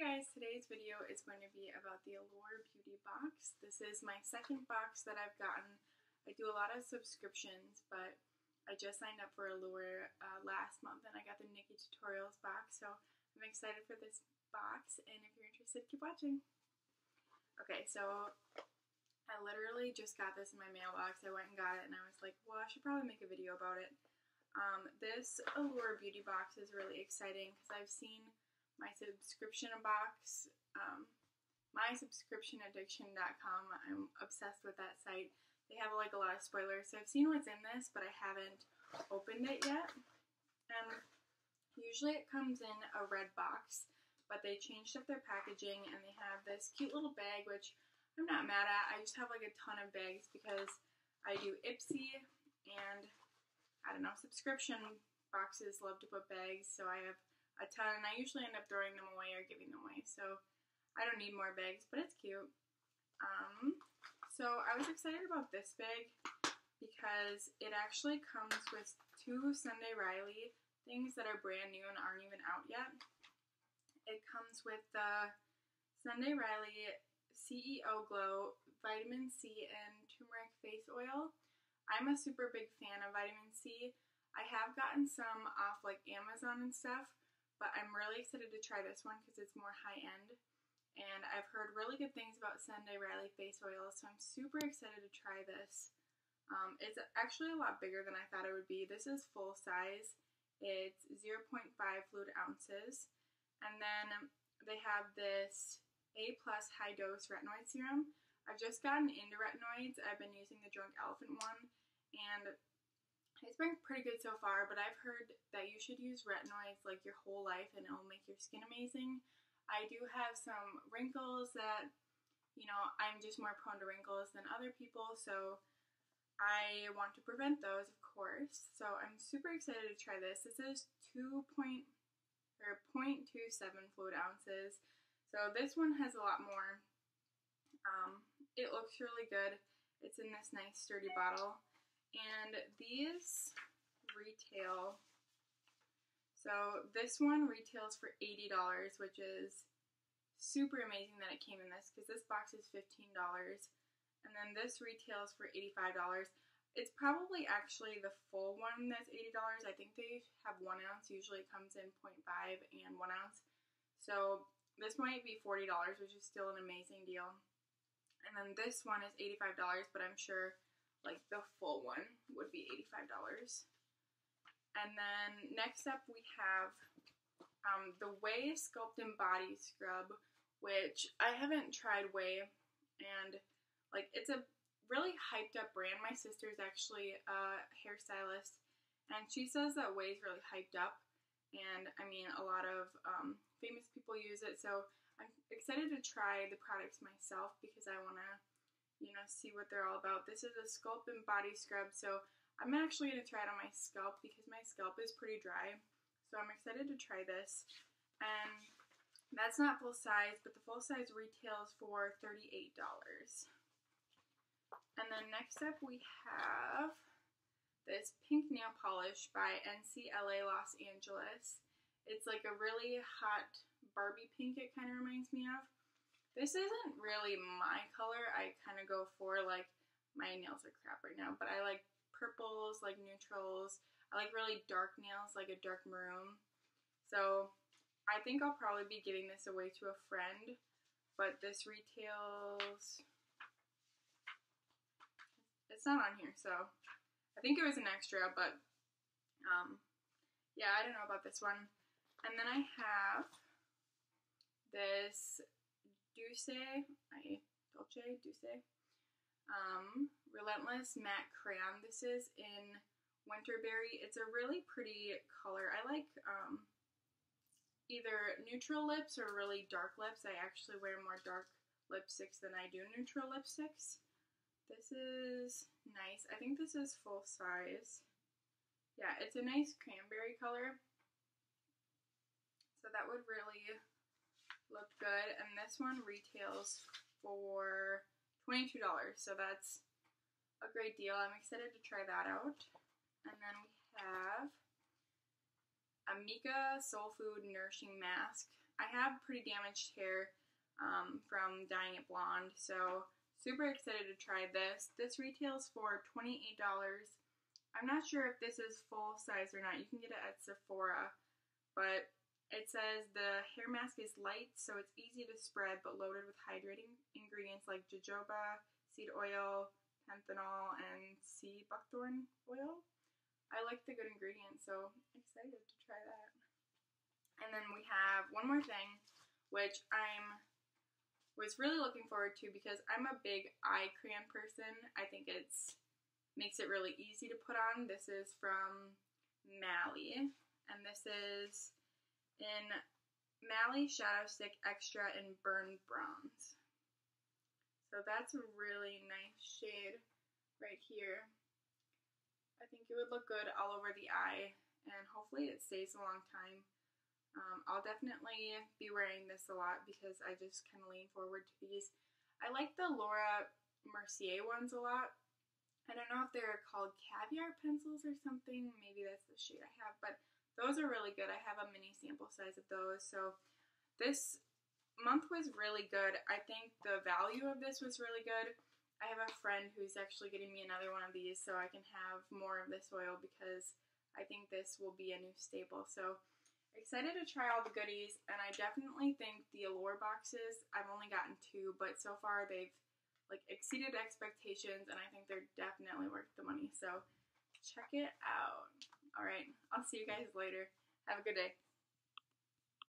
Guys, today's video is going to be about the Allure Beauty Box. This is my second box that I've gotten. I do a lot of subscriptions, but I just signed up for Allure last month and I got the Nikki Tutorials box, so I'm excited for this box, and if you're interested, keep watching. Okay, so I literally just got this in my mailbox. I went and got it and I was like, well, I should probably make a video about it. This Allure Beauty Box is really exciting because I've seen my subscription box, mysubscriptionaddiction.com. I'm obsessed with that site. They have like a lot of spoilers, so I've seen what's in this, but I haven't opened it yet. And usually it comes in a red box, but they changed up their packaging and they have this cute little bag, which I'm not mad at. I just have like a ton of bags because I do Ipsy and I don't know, subscription boxes love to put bags, so I have a ton, and I usually end up throwing them away or giving them away, so I don't need more bags, but it's cute. So I was excited about this bag because it actually comes with 2 Sunday Riley things that are brand new and aren't even out yet. It comes with the Sunday Riley CEO Glow Vitamin C and Turmeric Face Oil. I'm a super big fan of vitamin C. I have gotten some off like Amazon and stuff, but I'm really excited to try this one because it's more high-end, and I've heard really good things about Sunday Riley face oil, so I'm super excited to try this. It's actually a lot bigger than I thought it would be. This is full size. It's 0.5 fluid ounces, and then they have this A+ high dose retinoid serum. I've just gotten into retinoids. I've been using the Drunk Elephant one, and it's been pretty good so far, but I've heard that you should use retinoids like your whole life and it'll make your skin amazing. I do have some wrinkles that, you know, I'm just more prone to wrinkles than other people, so I want to prevent those, of course. So I'm super excited to try this. This is 0.27 fluid ounces, so this one has a lot more. It looks really good. It's in this nice sturdy bottle. And these retail, so this one retails for $80, which is super amazing that it came in this, because this box is $15, and then this retails for $85. It's probably actually the full one that's $80. I think they have 1 ounce, usually it comes in 0.5 and 1 ounce, so this might be $40, which is still an amazing deal. And then this one is $85, but I'm sure like the full one would be $85. And then next up we have the Way Sculpt and Body Scrub, which I haven't tried Way, and like it's a really hyped up brand. My sister's actually a hairstylist, and she says that Way is really hyped up, and I mean a lot of famous people use it, so I'm excited to try the products myself because I want to, you know, see what they're all about. This is a Sculpt and Body Scrub, so I'm actually going to try it on my scalp because my scalp is pretty dry, so I'm excited to try this. And that's not full size, but the full size retails for $38. And then next up we have this pink nail polish by NCLA Los Angeles. It's like a really hot Barbie pink, it kind of reminds me of. This isn't really my color. I kind of go for, like, my nails are crap right now, but I like purples, like neutrals. I like really dark nails, like a dark maroon. So I think I'll probably be giving this away to a friend, but this retails, it's not on here, so I think it was an extra, but yeah, I don't know about this one. And then I have this Relentless Matte Crayon. This is in Winterberry. It's a really pretty color. I like either neutral lips or really dark lips. I actually wear more dark lipsticks than I do neutral lipsticks. This is nice. I think this is full size. Yeah, it's a nice cranberry color, so that would really look good. And this one retails for $22, so that's a great deal. I'm excited to try that out. And then we have a Mika Soul Food Nourishing Mask. I have pretty damaged hair from dyeing it blonde, so super excited to try this. This retails for $28. I'm not sure if this is full size or not. You can get it at Sephora, but it says the hair mask is light, so it's easy to spread, but loaded with hydrating ingredients like jojoba, seed oil, panthenol, and sea buckthorn oil. I like the good ingredients, so excited to try that. And then we have one more thing, which was really looking forward to because I'm a big eye crayon person. I think makes it really easy to put on. This is from Mally, and this is in Mally Shadow Stick Extra in Burn Bronze. So that's a really nice shade right here. I think it would look good all over the eye, and hopefully it stays a long time. I'll definitely be wearing this a lot because I just kind of lean forward to these. I like the Laura Mercier ones a lot. I don't know if they're called caviar pencils or something. Maybe that's the shade I have, but those are really good. I have a mini sample size of those. So this month was really good. I think the value of this was really good. I have a friend who's actually getting me another one of these so I can have more of this oil because I think this will be a new staple. So excited to try all the goodies, and I definitely think the Allure boxes, I've only gotten 2, but so far they've exceeded expectations, and I think they're definitely worth the money. So check it out. All right, I'll see you guys later. Have a good day.